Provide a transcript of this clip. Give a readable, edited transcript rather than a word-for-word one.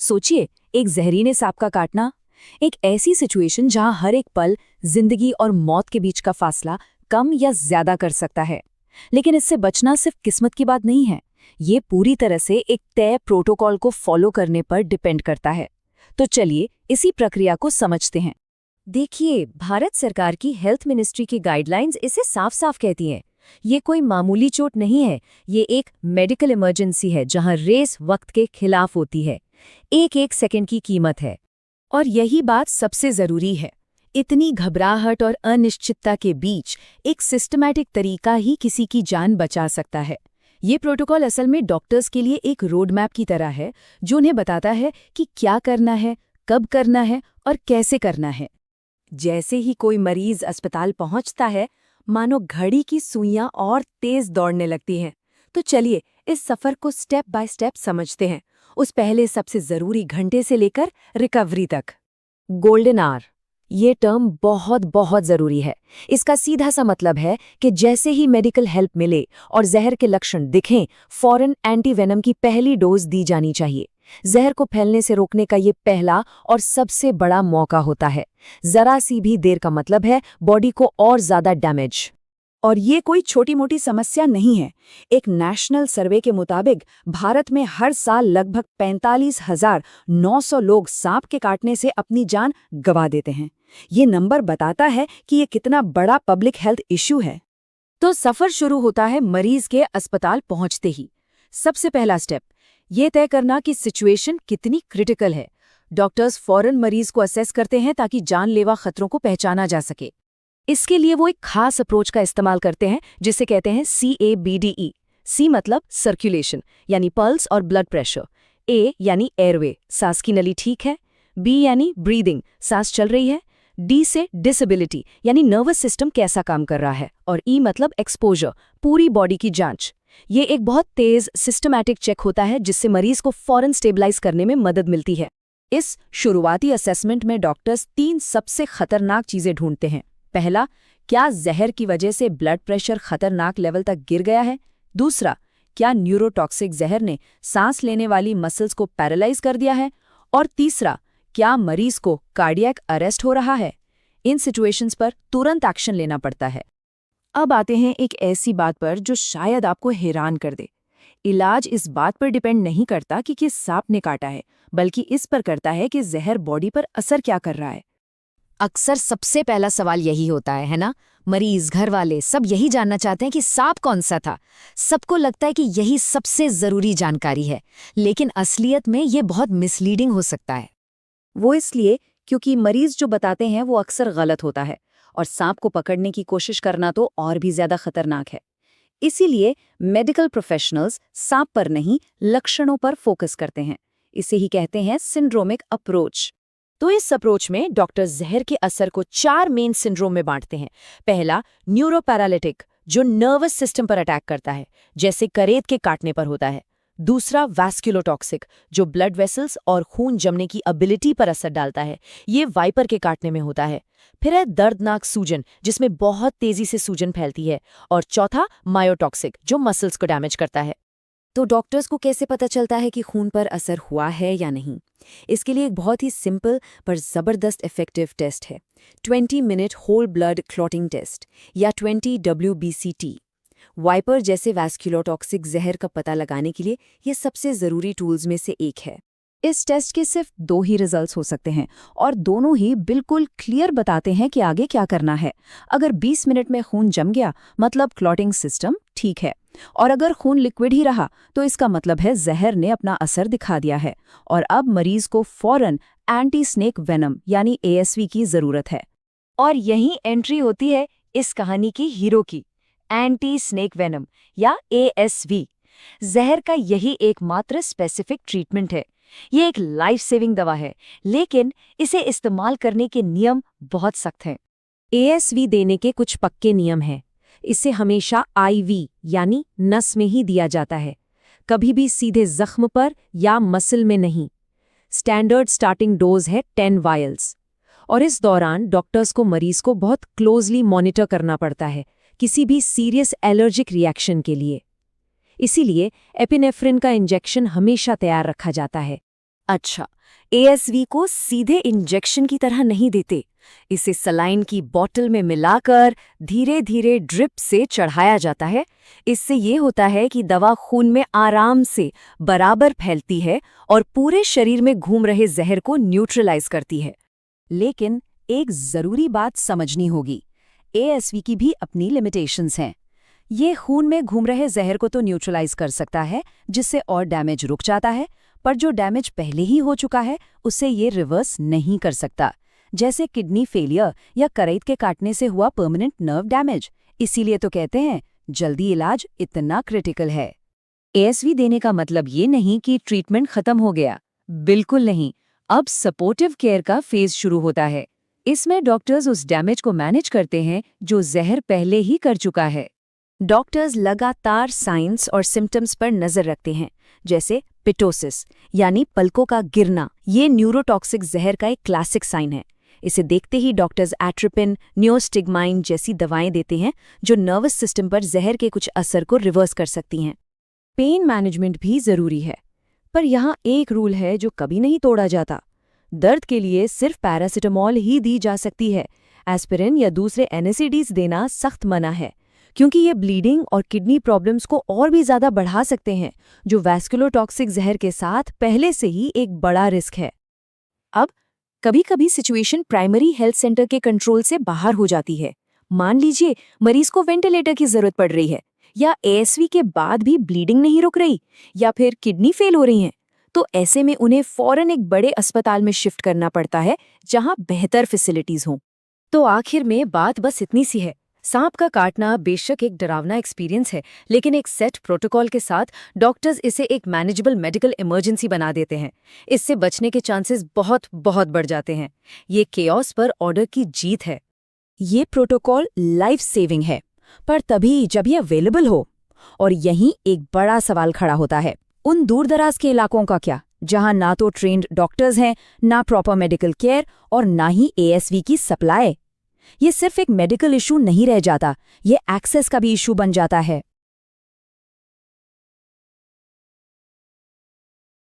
सोचिए, एक जहरीले सांप का काटना, एक ऐसी सिचुएशन जहां हर एक पल जिंदगी और मौत के बीच का फासला कम या ज्यादा कर सकता है। लेकिन इससे बचना सिर्फ किस्मत की बात नहीं है, ये पूरी तरह से एक तय प्रोटोकॉल को फॉलो करने पर डिपेंड करता है। तो चलिए इसी प्रक्रिया को समझते हैं। देखिए, भारत सरकार की हेल्थ मिनिस्ट्री की गाइडलाइंस इसे साफ साफ कहती हैं। ये कोई मामूली चोट नहीं है, ये एक मेडिकल इमरजेंसी है जहां रेस वक्त के खिलाफ होती है। एक एक सेकंड की कीमत है। और यही बात सबसे जरूरी है, इतनी घबराहट और अनिश्चितता के बीच एक सिस्टमैटिक तरीका ही किसी की जान बचा सकता है। ये प्रोटोकॉल असल में डॉक्टर्स के लिए एक रोड मैप की तरह है, जो उन्हें बताता है कि क्या करना है, कब करना है और कैसे करना है। जैसे ही कोई मरीज अस्पताल पहुंचता है, मानो घड़ी की सुइयां और तेज दौड़ने लगती हैं। तो चलिए इस सफर को स्टेप बाय स्टेप समझते हैं, उस पहले सबसे जरूरी घंटे से लेकर रिकवरी तक। गोल्डन आवर, ये टर्म बहुत बहुत जरूरी है। इसका सीधा सा मतलब है कि जैसे ही मेडिकल हेल्प मिले और जहर के लक्षण दिखें, फौरन एंटीवेनम की पहली डोज दी जानी चाहिए। जहर को फैलने से रोकने का ये पहला और सबसे बड़ा मौका होता है। जरा सी भी देर का मतलब है बॉडी को और ज्यादा डैमेज। और ये कोई छोटी मोटी समस्या नहीं है। एक नेशनल सर्वे के मुताबिक भारत में हर साल लगभग 45,900 लोग सांप के काटने से अपनी जान गंवा देते हैं। ये नंबर बताता है कि ये कितना बड़ा पब्लिक हेल्थ इश्यू है। तो सफर शुरू होता है मरीज के अस्पताल पहुंचते ही। सबसे पहला स्टेप ये तय करना कि सिचुएशन कितनी क्रिटिकल है। डॉक्टर्स फौरन मरीज को असेस करते हैं ताकि जानलेवा खतरों को पहचाना जा सके। इसके लिए वो एक खास अप्रोच का इस्तेमाल करते हैं जिसे कहते हैं CABDE। C मतलब सर्कुलेशन यानी पल्स और ब्लड प्रेशर, A यानी एयरवे, सांस की नली ठीक है, B यानी ब्रीदिंग, सांस चल रही है, D से डिसेबिलिटी यानी नर्वस सिस्टम कैसा काम कर रहा है, और E मतलब एक्सपोजर, पूरी बॉडी की जांच। ये एक बहुत तेज सिस्टमैटिक चेक होता है जिससे मरीज को फौरन स्टेबलाइज करने में मदद मिलती है। इस शुरुआती असेसमेंट में डॉक्टर्स 3 सबसे खतरनाक चीजें ढूंढते हैं। पहला, क्या जहर की वजह से ब्लड प्रेशर खतरनाक लेवल तक गिर गया है? दूसरा, क्या न्यूरोटॉक्सिक जहर ने सांस लेने वाली मसल्स को पैरालाइज कर दिया है? और तीसरा, क्या मरीज को कार्डियक अरेस्ट हो रहा है? इन सिचुएशंस पर तुरंत एक्शन लेना पड़ता है। अब आते हैं एक ऐसी बात पर जो शायद आपको हैरान कर दे। इलाज इस बात पर डिपेंड नहीं करता कि किस सांप ने काटा है, बल्कि इस पर करता है कि जहर बॉडी पर असर क्या कर रहा है। अक्सर सबसे पहला सवाल यही होता है ना? मरीज, घर वाले सब यही जानना चाहते हैं कि सांप कौन सा था। सबको लगता है कि यही सबसे जरूरी जानकारी है, लेकिन असलियत में ये बहुत मिसलीडिंग हो सकता है। वो इसलिए क्योंकि मरीज जो बताते हैं वो अक्सर गलत होता है, और सांप को पकड़ने की कोशिश करना तो और भी ज्यादा खतरनाक है। इसीलिए मेडिकल प्रोफेशनल्स सांप पर नहीं, लक्षणों पर फोकस करते हैं। इसे ही कहते हैं सिंड्रोमिक अप्रोच। तो इस अप्रोच में डॉक्टर जहर के असर को 4 मेन सिंड्रोम में बांटते हैं। पहला, न्यूरोपैरालिटिक, जो नर्वस सिस्टम पर अटैक करता है, जैसे करेत के काटने पर होता है। दूसरा, वैस्कुलोटॉक्सिक, जो ब्लड वेसल्स और खून जमने की एबिलिटी पर असर डालता है, ये वाइपर के काटने में होता है। फिर है दर्दनाक सूजन, जिसमें बहुत तेजी से सूजन फैलती है। और चौथा, मायोटॉक्सिक, जो मसल्स को डैमेज करता है। तो डॉक्टर्स को कैसे पता चलता है कि खून पर असर हुआ है या नहीं? इसके लिए एक बहुत ही सिंपल पर ज़बरदस्त इफेक्टिव टेस्ट है, 20 minute whole blood clotting test या 20 WBCT। वाइपर जैसे वैस्कुलोटॉक्सिक जहर का पता लगाने के लिए ये सबसे ज़रूरी टूल्स में से एक है। इस टेस्ट के सिर्फ 2 ही रिजल्ट्स हो सकते हैं, और दोनों ही बिल्कुल क्लियर बताते हैं कि आगे क्या करना है। अगर 20 मिनट में खून जम गया, मतलब क्लॉटिंग सिस्टम ठीक है, और अगर खून लिक्विड ही रहा तो इसका मतलब है जहर ने अपना असर दिखा दिया है, और अब मरीज को फौरन एंटी स्नेक वेनम यानी ASV की जरूरत है। और यही एंट्री होती है इस कहानी की हीरो की, एंटी स्नेक वेनम या ASV। जहर का यही एकमात्र स्पेसिफिक ट्रीटमेंट है। ये एक लाइफ सेविंग दवा है, लेकिन इसे इस्तेमाल करने के नियम बहुत सख्त हैं। ASV देने के कुछ पक्के नियम हैं। इसे हमेशा IV यानी नस में ही दिया जाता है, कभी भी सीधे जख्म पर या मसल में नहीं। स्टैंडर्ड स्टार्टिंग डोज है 10 वायल्स, और इस दौरान डॉक्टर्स को मरीज को बहुत क्लोजली मॉनिटर करना पड़ता है, किसी भी सीरियस एलर्जिक रिएक्शन के लिए। इसीलिए एपिनेफ्रिन का इंजेक्शन हमेशा तैयार रखा जाता है। अच्छा, एएसवी को सीधे इंजेक्शन की तरह नहीं देते। इसे सलाइन की बोतल में मिलाकर धीरे धीरे ड्रिप से चढ़ाया जाता है। इससे ये होता है कि दवा खून में आराम से बराबर फैलती है और पूरे शरीर में घूम रहे जहर को न्यूट्रलाइज करती है। लेकिन एक जरूरी बात समझनी होगी, एएसवी की भी अपनी लिमिटेशंस हैं। ये खून में घूम रहे जहर को तो न्यूट्रलाइज कर सकता है, जिससे और डैमेज रुक जाता है, पर जो डैमेज पहले ही हो चुका है उसे ये रिवर्स नहीं कर सकता, जैसे किडनी फेलियर या करेत के काटने से हुआ परमानेंट नर्व डैमेज। इसीलिए तो कहते हैं जल्दी इलाज इतना क्रिटिकल है। एएसवी देने का मतलब ये नहीं कि ट्रीटमेंट खत्म हो गया, बिल्कुल नहीं। अब सपोर्टिव केयर का फेज शुरू होता है। इसमें डॉक्टर्स उस डैमेज को मैनेज करते हैं जो जहर पहले ही कर चुका है। डॉक्टर्स लगातार साइंस और सिम्टम्स पर नजर रखते हैं, जैसे पिटोसिस यानी पलकों का गिरना। ये न्यूरोटॉक्सिक जहर का एक क्लासिक साइन है। इसे देखते ही डॉक्टर्स एट्रोपिन, नियोस्टिग्माइन जैसी दवाएं देते हैं जो नर्वस सिस्टम पर जहर के कुछ असर को रिवर्स कर सकती हैं। पेन मैनेजमेंट भी जरूरी है, पर यहाँ एक रूल है जो कभी नहीं तोड़ा जाता। दर्द के लिए सिर्फ पैरासिटामोल ही दी जा सकती है। एस्पिरिन या दूसरे एनएसएडीज देना सख्त मना है, क्योंकि ये ब्लीडिंग और किडनी प्रॉब्लम्स को और भी ज्यादा बढ़ा सकते हैं, जो वैस्कुलोटॉक्सिक जहर के साथ पहले से ही एक बड़ा रिस्क है। अब कभी कभी सिचुएशन प्राइमरी हेल्थ सेंटर के कंट्रोल से बाहर हो जाती है। मान लीजिए मरीज को वेंटिलेटर की जरूरत पड़ रही है, या एएसवी के बाद भी ब्लीडिंग नहीं रुक रही, या फिर किडनी फेल हो रही है, तो ऐसे में उन्हें फौरन एक बड़े अस्पताल में शिफ्ट करना पड़ता है जहां बेहतर फैसिलिटीज हों। तो आखिर में बात बस इतनी सी है, सांप का काटना बेशक एक डरावना एक्सपीरियंस है, लेकिन एक सेट प्रोटोकॉल के साथ डॉक्टर्स इसे एक मैनेजेबल मेडिकल इमरजेंसी बना देते हैं। इससे बचने के चांसेस बहुत बहुत बढ़ जाते हैं। ये केओस पर ऑर्डर की जीत है। ये प्रोटोकॉल लाइफ सेविंग है, पर तभी जब ये अवेलेबल हो। और यहीं एक बड़ा सवाल खड़ा होता है, उन दूरदराज के इलाकों का क्या, जहां ना तो ट्रेन्ड डॉक्टर्स हैं, ना प्रॉपर मेडिकल केयर और ना ही एएसवी की सप्लाई। ये सिर्फ एक मेडिकल इशू नहीं रह जाता, ये एक्सेस का भी इशू बन जाता है।